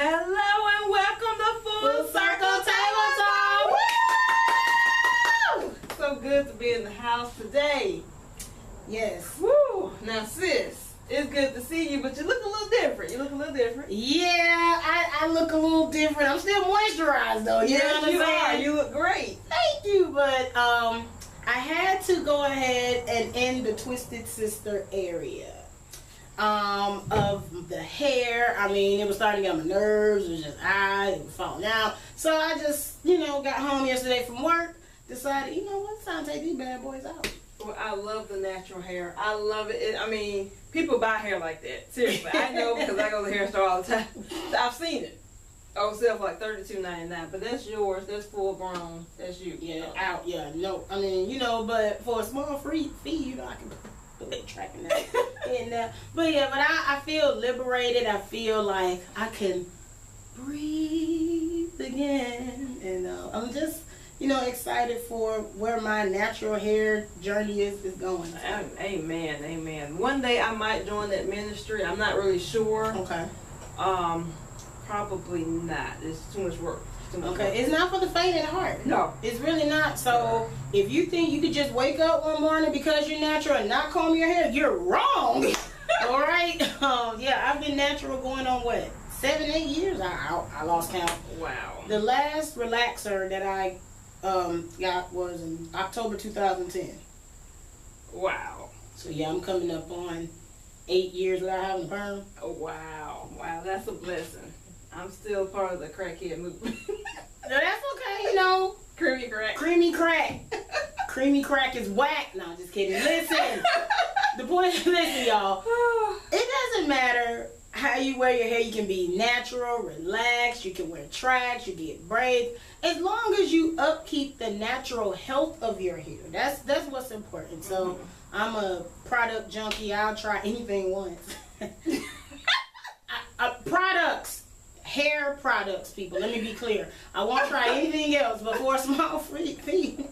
Hello and welcome to Full Circle Table Talk. Woo! So good to be in the house today. Yes. Woo! Now, sis, it's good to see you, but you look a little different. Yeah, I look a little different. I'm still moisturized though. You know what I'm saying? You look great. Thank you, but I had to go ahead and end the Twisted Sister area of the hair. I mean, it was starting to get on my nerves. It was just it was falling out. So I just, got home yesterday from work. Decided, it's time to take these bad boys out. Well, I love the natural hair. I love it. I mean, people buy hair like that. Seriously, I know because I go to the hair store all the time. I've seen it. Oh, sell for like $32.99, but that's yours. That's full grown. That's you. Yeah, out. Yeah, no. I mean, but for a small fee, I can put that tracking that. And but I feel liberated. I feel like I can breathe again, and I'm just excited for where my natural hair journey is going. Amen. One day I might join that ministry. I'm not really sure. Okay. Probably not. It's too much work. It's not for the faint of heart. No. It's really not. So if you think you could just wake up one morning because you're natural and not comb your hair, you're wrong. All right. I've been natural going on 7-8 years. I lost count. Wow. The last relaxer that I got was in October 2010. Wow. So I'm coming up on 8 years without having a perm. Oh, wow, that's a blessing. I'm still part of the crackhead movement. No, that's okay, Creamy crack. Creamy crack. Creamy crack is whack. No, just kidding. Listen. The point is, listen, y'all. It doesn't matter how you wear your hair. You can be natural, relaxed. You can wear tracks. You get braids. As long as you upkeep the natural health of your hair. That's what's important. So I'm a product junkie. I'll try anything once. Products. Hair products, people. Let me be clear. I won't try anything else before a small fee.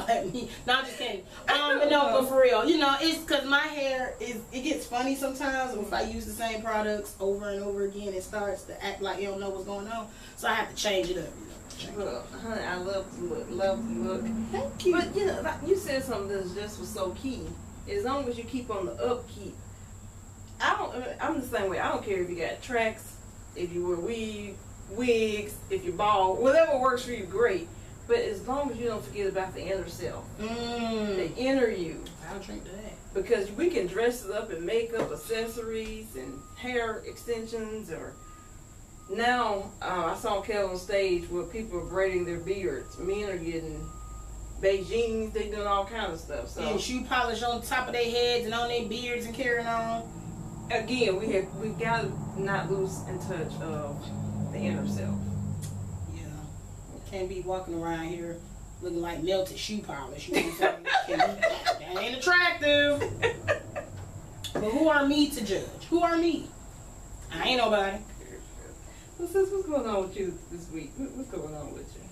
At me. No, I'm just kidding. But for real, it's because my hair it gets funny sometimes if I use the same products over and over again. It starts to act like you don't know what's going on, so I have to change it up. Well, honey, I love the look. Thank you. But you said something that just was so key. As long as you keep on the upkeep, I'm the same way. I don't care if you got tracks, if you wear wigs, if you're bald, whatever works for you, great. But as long as you don't forget about the inner self, the inner you. I'll drink to that. Because we can dress it up in makeup, accessories, and hair extensions. Or now I saw Kel on stage where people are braiding their beards. Men are getting Beijings. They doing all kinds of stuff. So and shoe polish on top of their heads and on their beards and carrying on. Again, we got to not lose in touch of the inner self. Can't be walking around here looking like melted shoe polish. You know what I'm saying? That ain't attractive. But who are me to judge? Who are me? I ain't nobody. Well, sis, what's going on with you this week? What's going on with you?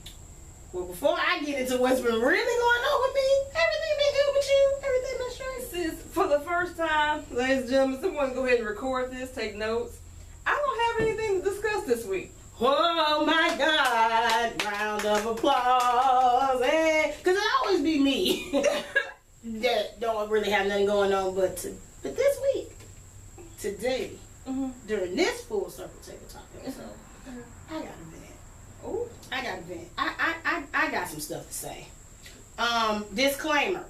Well, before I get into what's been really going on with me, everything been good with you? Everything been straight? Sis, for the first time, ladies and gentlemen, someone go ahead and record this, take notes. I don't have anything to discuss this week. Oh my God! Round of applause, because it always be me that don't really have nothing going on. But this week, today, during this Full Circle Table Talk episode, I got a vent. Oh, I got a vent. I got some stuff to say. Disclaimer: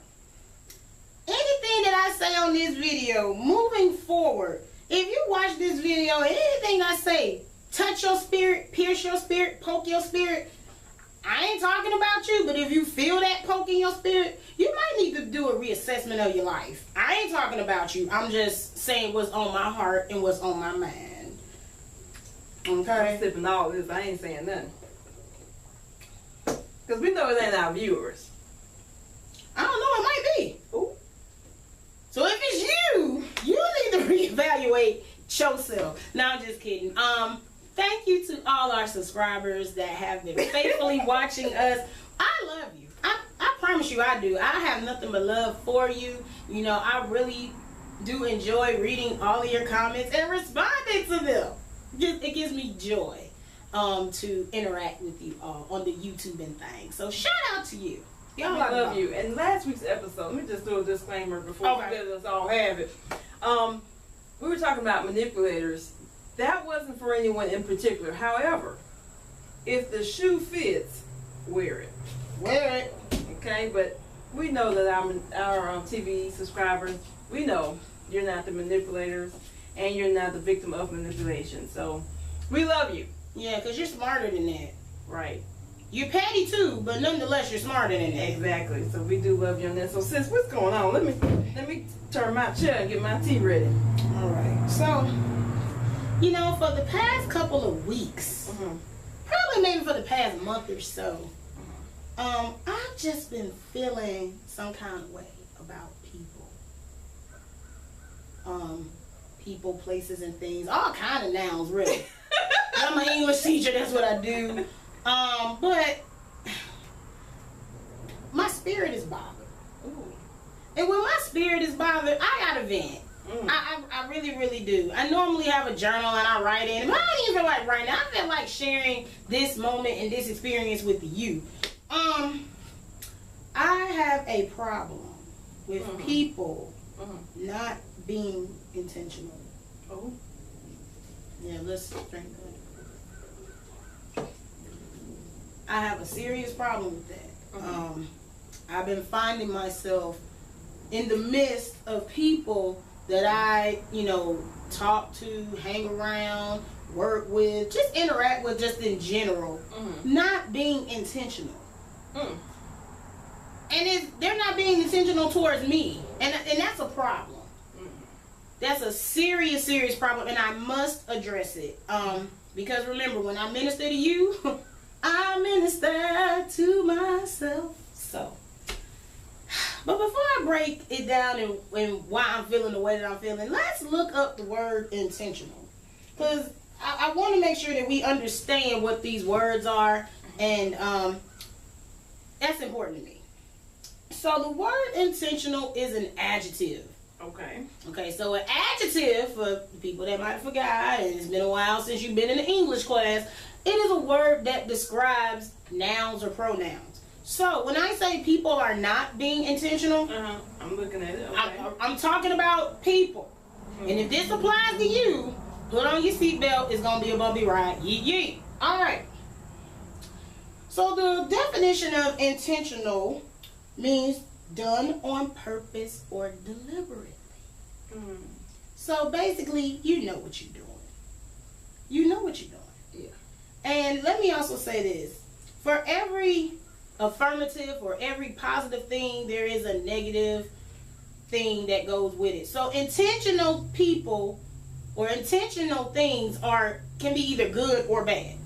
anything that I say on this video, moving forward, if you watch this video, anything I say touch your spirit, pierce your spirit, poke your spirit, I ain't talking about you, but if you feel that poke in your spirit, you might need to do a reassessment of your life. I ain't talking about you. I'm just saying what's on my heart and what's on my mind. Okay? I'm sipping all this. I ain't saying nothing. Because we know it ain't our viewers. I don't know. It might be. Ooh. So if it's you need to reevaluate yourself. No, I'm just kidding. Thank you to all our subscribers that have been faithfully watching us. I love you. I promise you I do. I have nothing but love for you. I really do enjoy reading all of your comments and responding to them. It me joy to interact with you all on the YouTube and things. So shout out to you. Y'all I love you. And last week's episode, let me just do a disclaimer before we let us all have it. We were talking about manipulators. That wasn't for anyone in particular. However, if the shoe fits, wear it. Wear it. Okay, but we know that our TV subscribers, we know you're not the manipulators and you're not the victim of manipulation. So we love you. Yeah, because you're smarter than that. Right. You're petty too, but nonetheless, you're smarter than that. Exactly. So we do love you on that. So sis, what's going on? Let me turn my chair and get my tea ready. All right. So, you know, for the past couple of weeks, probably maybe for the past month or so, I've just been feeling some kind of way about people. People, places, and things. All kind of nouns, really. I'm an English teacher. That's what I do. But my spirit is bothered. Ooh. And when my spirit is bothered, I gotta vent. I really, really do. I normally have a journal and I write in. But I don't even feel like writing. I feel like sharing this moment and this experience with you. I have a problem with people not being intentional. Oh. Yeah, let's drink that. I have a serious problem with that. I've been finding myself in the midst of people that I, talk to, hang around, work with, just interact with just in general, not being intentional. And they're not being intentional towards me. And that's a problem. That's a serious, serious problem, and I must address it. Because remember, when I minister to you, I minister to myself. So, but before I break it down and why I'm feeling the way that I'm feeling, let's look up the word intentional. Because I want to make sure that we understand what these words are, and that's important to me. So the word intentional is an adjective. Okay, so an adjective, for people that might have forgot, and it's been a while since you've been in an English class, it is a word that describes nouns or pronouns. So when I say people are not being intentional, I'm looking at it. Okay. I'm talking about people. And if this applies to you, put on your seatbelt. It's going to be a bumpy ride. Yeet, yeet. All right. So the definition of intentional means done on purpose or deliberately. So basically, you know what you're doing. You know what you're doing. Yeah. And let me also say this. For every affirmative or every positive thing, there is a negative thing that goes with it. So intentional people or intentional things can be either good or bad.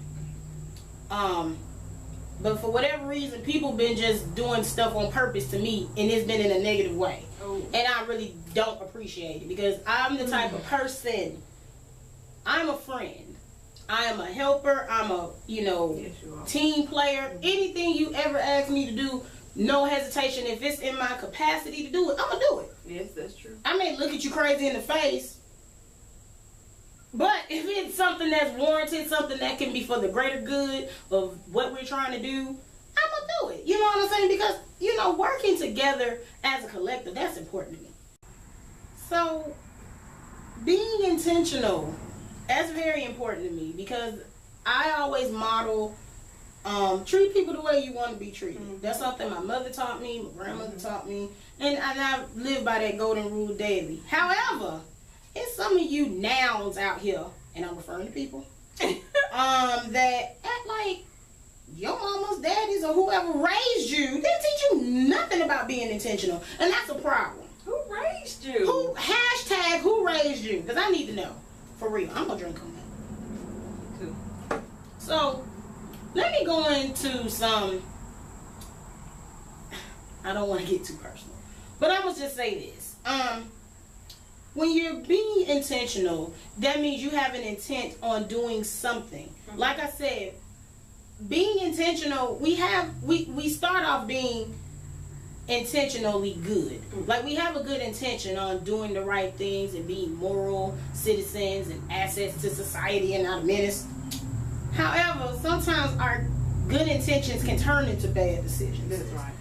But for whatever reason, people been just doing stuff on purpose to me, and it's been in a negative way. And I really don't appreciate it, because I'm the type of person, I'm a friend. I am a helper. I'm a, Yes, you are. team player. Anything you ever ask me to do, no hesitation. If it's in my capacity to do it, I'm going to do it. Yes, that's true. I may look at you crazy in the face, but if it's something that's warranted, something that can be for the greater good of what we're trying to do, I'm going to do it. You know what I'm saying? Because, working together as a collective, that's important to me. So, being intentional, that's very important to me, because I always model, treat people the way you want to be treated. That's something my mother taught me, my grandmother taught me, and I live by that golden rule daily. However, it's some of you nouns out here, and I'm referring to people, that act like your mama's, daddy's, or whoever raised you didn't teach you nothing about being intentional, and that's a problem. Who raised you? Who raised you? Because I need to know. For real. I'm going to drink on that. Too. So, let me go into some, I don't want to get too personal, but I'm going to just say this. When you're being intentional, that means you have an intent on doing something. Like I said, being intentional, we start off being intentionally good. Like, we have a good intention on doing the right things and being moral citizens and assets to society and not a menace. However, sometimes our good intentions can turn into bad decisions. That's right.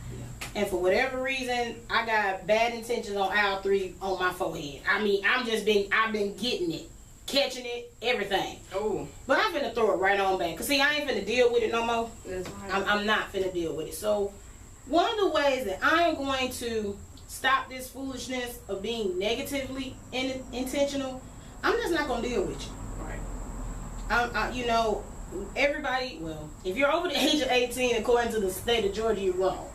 And for whatever reason, I got bad intentions on aisle 3 on my forehead. I mean, I've been getting it, catching it, everything. Oh. But I'm finna throw it right on back. Cause see, I ain't finna deal with it no more. That's right. I'm not finna deal with it. So, one of the ways that I am going to stop this foolishness of being negatively intentional, I'm just not gonna deal with you. Right. You know, everybody. Well, if you're over the age of 18, according to the state of Georgia, you're wrong.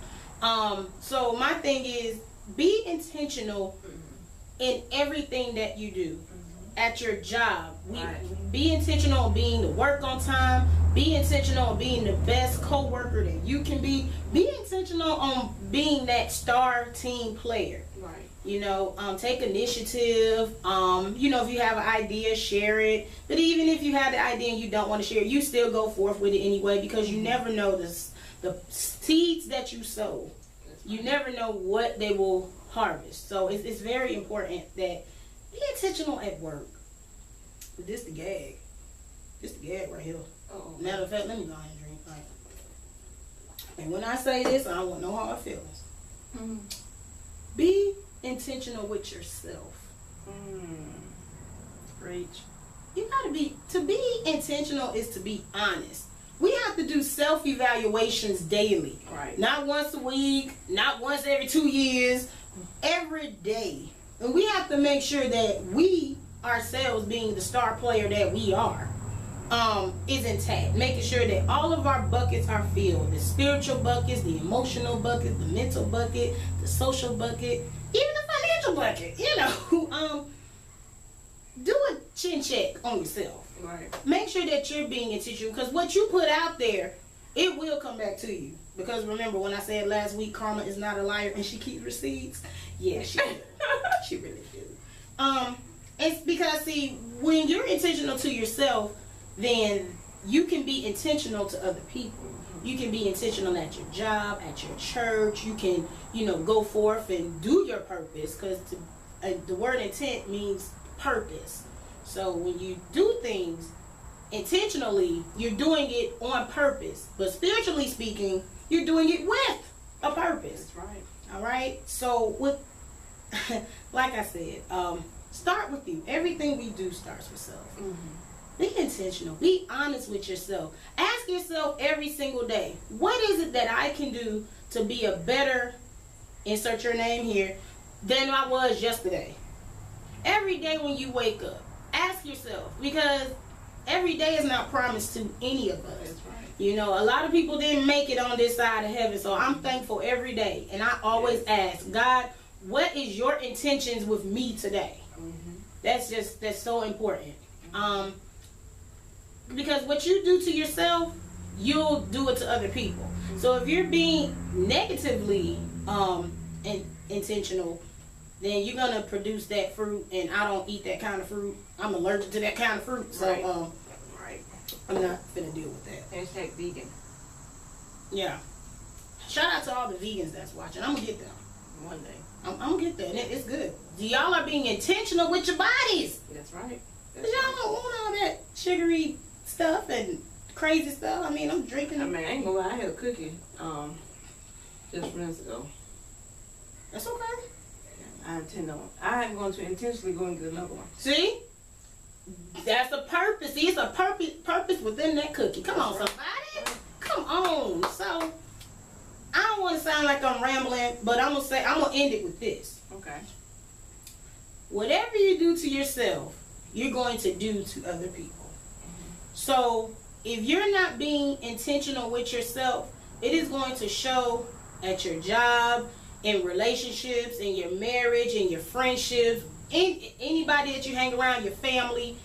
So my thing is, be intentional in everything that you do. At your job, be intentional on being to work on time. Be intentional on being the best co-worker that you can be. Be intentional on being that star team player. Right. You know, take initiative. You know, if you have an idea, share it. But even if you have the idea and you don't want to share it, you still go forth with it anyway, because you never know the seeds that you sow. You never know what they will harvest. So it's very important that be intentional at work. But this the gag. This the gag right here. Oh. Matter of fact, let me go ahead and drink. All right. And when I say this, I don't want no hard feelings. Be intentional with yourself. Preach. You gotta be, to be intentional is to be honest. We have to do self-evaluations daily. Right. Not once a week, not once every 2 years, every day. And we have to make sure that we ourselves, being the star player that we are, is intact. Making sure that all of our buckets are filled. The spiritual buckets, the emotional bucket, the mental bucket, the social bucket, even the financial bucket. You know, do a chin check on yourself. Right. Make sure that you're being intentional, because what you put out there, it will come back to you. Because remember when I said last week, karma is not a liar and she keeps receipts? Yeah, she do. She really do. It's because, see, when you're intentional to yourself, then you can be intentional to other people. You can be intentional at your job, at your church. You can, you know, go forth and do your purpose, because the word intent means purpose. So when you do things intentionally, you're doing it on purpose. But spiritually speaking, you're doing it with a purpose. That's right. All right. So with, like I said, start with you. Everything we do starts with self. Be intentional. Be honest with yourself. Ask yourself every single day, what is it that I can do to be a better, insert your name here, than I was yesterday? Every day when you wake up, ask yourself, because every day is not promised to any of us. That's right. You know, a lot of people didn't make it on this side of heaven, so I'm thankful every day. And I always ask, God, what is your intentions with me today? That's so important. Because what you do to yourself, you'll do it to other people. So if you're being negatively intentional, then you're gonna produce that fruit, and I don't eat that kind of fruit. I'm allergic to that kind of fruit, so Right. I'm not gonna deal with that. Hashtag vegan. Yeah. Shout out to all the vegans that's watching. I'm gonna get them. One day. I'm gonna get that. It's good. Y'all are being intentional with your bodies. That's right. Cause y'all don't want all that sugary stuff and crazy stuff. I mean, I'm drinking. I mean, I ain't gonna lie, I had a cookie just minutes ago. That's okay. I'm going to intentionally go and get another one. See? That's a purpose. See, it's a purpose within that cookie. Come on, somebody. Come on. So, I don't want to sound like I'm rambling, but I'm going to end it with this. Okay. Whatever you do to yourself, you're going to do to other people. So, if you're not being intentional with yourself, it is going to show at your job, in relationships, in your marriage, in your friendships, anybody that you hang around, your family.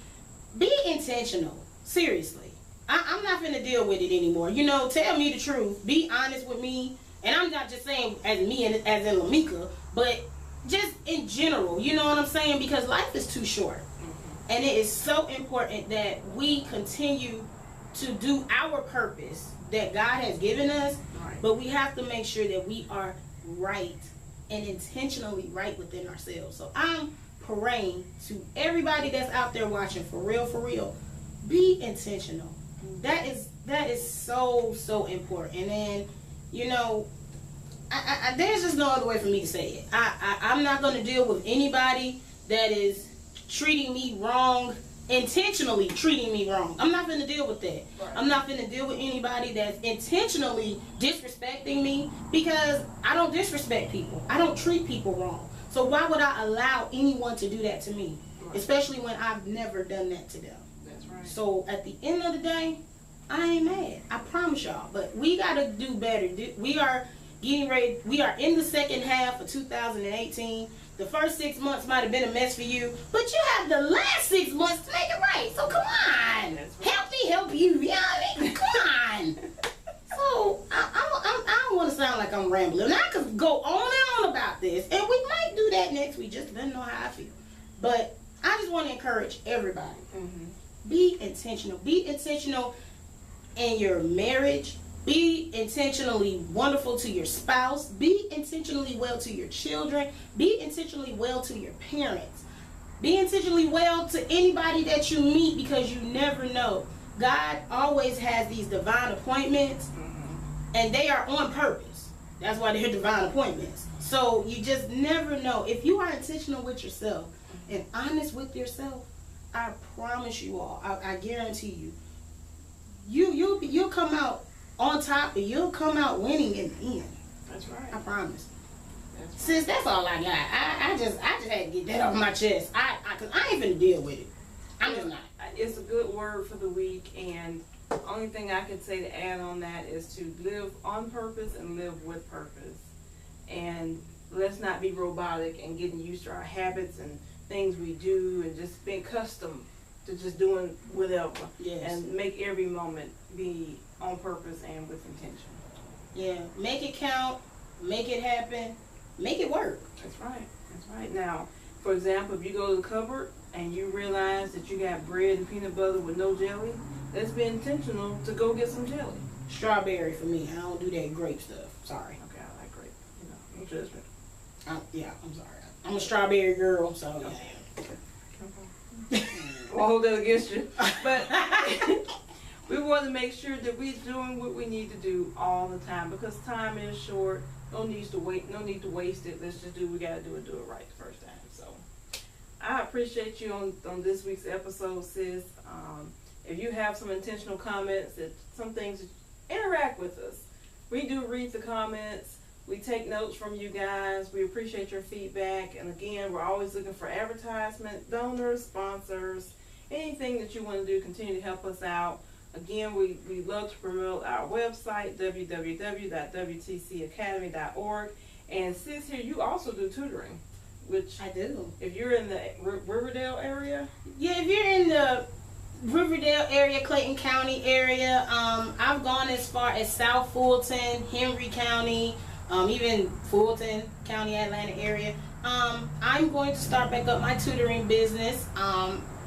Be intentional. Seriously. I'm not going to deal with it anymore. You know, tell me the truth. Be honest with me. And I'm not just saying as me and as in Lamika, but just in general. You know what I'm saying? Because life is too short. And it is so important that we continue to do our purpose that God has given us. Right. But we have to make sure that we are right and intentionally right within ourselves. So I'm praying to everybody that's out there watching, for real, be intentional. That is so important. And then, you know, I there's just no other way for me to say it. I'm not going to deal with anybody that is treating me wrong, intentionally treating me wrong. I'm not going to deal with that. Right. I'm not going to deal with anybody that's intentionally disrespecting me, because I don't disrespect people. I don't treat people wrong. So why would I allow anyone to do that to me? Right. Especially when I've never done that to them. That's right. So at the end of the day, I ain't mad. I promise y'all. But we got to do better. We are getting ready. We are in the second half of 2018. The first 6 months might have been a mess for you, but you have the last 6 months to make it right. So come on. That's right. Help me help you. You know what I mean? Come on. So I don't want to sound like I'm rambling. And I could go on and on about this, and we might do that next week, just depending on how I feel. But I just want to encourage everybody. Mm-hmm. Be intentional. Be intentional in your marriage. Be intentionally wonderful to your spouse. Be intentionally well to your children. Be intentionally well to your parents. Be intentionally well to anybody that you meet, because you never know. God always has these divine appointments, and they are on purpose. That's why they're divine appointments. So you just never know. If you are intentional with yourself and honest with yourself, I promise you all, I guarantee you'll come out on top, and you'll come out winning in the end. That's right. I promise. That's right. Sis, that's all I got. I just had to get that off my chest. Cause I ain't finna deal with it. I'm just not. It's a good word for the week, and the only thing I can say to add on that is to live on purpose and live with purpose. And let's not be robotic and getting used to our habits and things we do, and just being accustomed to just doing whatever. Yes. And make every moment be on purpose and with intention. Yeah. Make it count. Make it happen. Make it work. That's right. That's right. Now, for example, if you go to the cupboard and you realize that you got bread and peanut butter with no jelly, let's be intentional to go get some jelly. Strawberry for me. I don't do that grape stuff. Sorry. Okay, I like grape. You know, no judgment. I'm sorry. I'm a strawberry girl, so yeah. I'll hold that against you. But we want to make sure that we're doing what we need to do all the time, because time is short. No need to waste it. Let's just do what we gotta do and do it right the first time. So I appreciate you on this week's episode, sis. If you have some intentional comments, some things, interact with us. We do read the comments. We take notes from you guys. We appreciate your feedback. And again, we're always looking for advertisement, donors, sponsors, anything that you want to do. Continue to help us out. Again, we love to promote our website, www.wtcacademy.org. And sis, here, you also do tutoring, which I do. if you're in the Riverdale area. Yeah, if you're in the Riverdale area, Clayton County area, I've gone as far as South Fulton, Henry County, even Fulton County, Atlanta area. I'm going to start back up my tutoring business.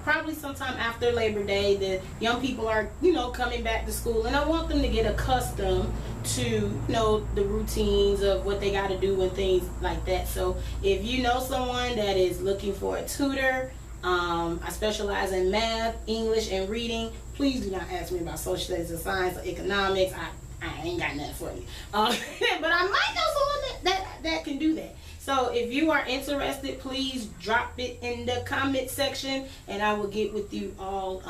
Probably sometime after Labor Day. The young people are, coming back to school, and I want them to get accustomed to, the routines of what they got to do and things like that. So if you know someone that is looking for a tutor, I specialize in math, English, and reading. Please do not ask me about social studies and science or economics. I ain't got nothing for you. But I might know someone that can do that. So if you are interested, please drop it in the comment section, and I will get with you all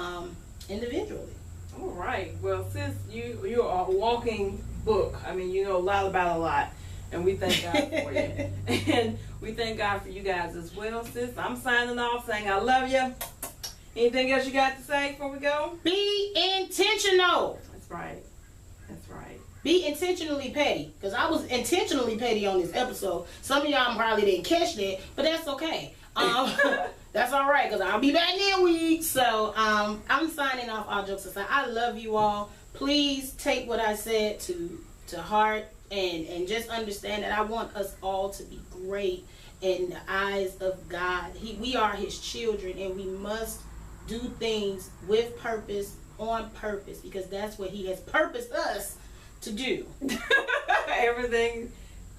individually. All right. Well, sis, you are a walking book. I mean, you know a lot about a lot, and we thank God for you. And we thank God for you guys as well, sis. I'm signing off saying I love you. Anything else you got to say before we go? Be intentional. That's right. That's right. Be intentionally petty, because I was intentionally petty on this episode. Some of y'all probably didn't catch that, but that's okay. That's all right, because I'll be back next week. So I'm signing off, all jokes aside. I love you all. Please take what I said to heart, and just understand that I want us all to be great in the eyes of God. We are His children, and we must do things with purpose, on purpose, because that's what He has purposed us to do. Everything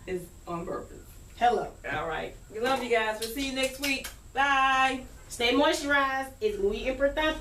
is on purpose. Hello. All right. We love you guys. We'll see you next week. Bye. Stay moisturized. Es muy importante.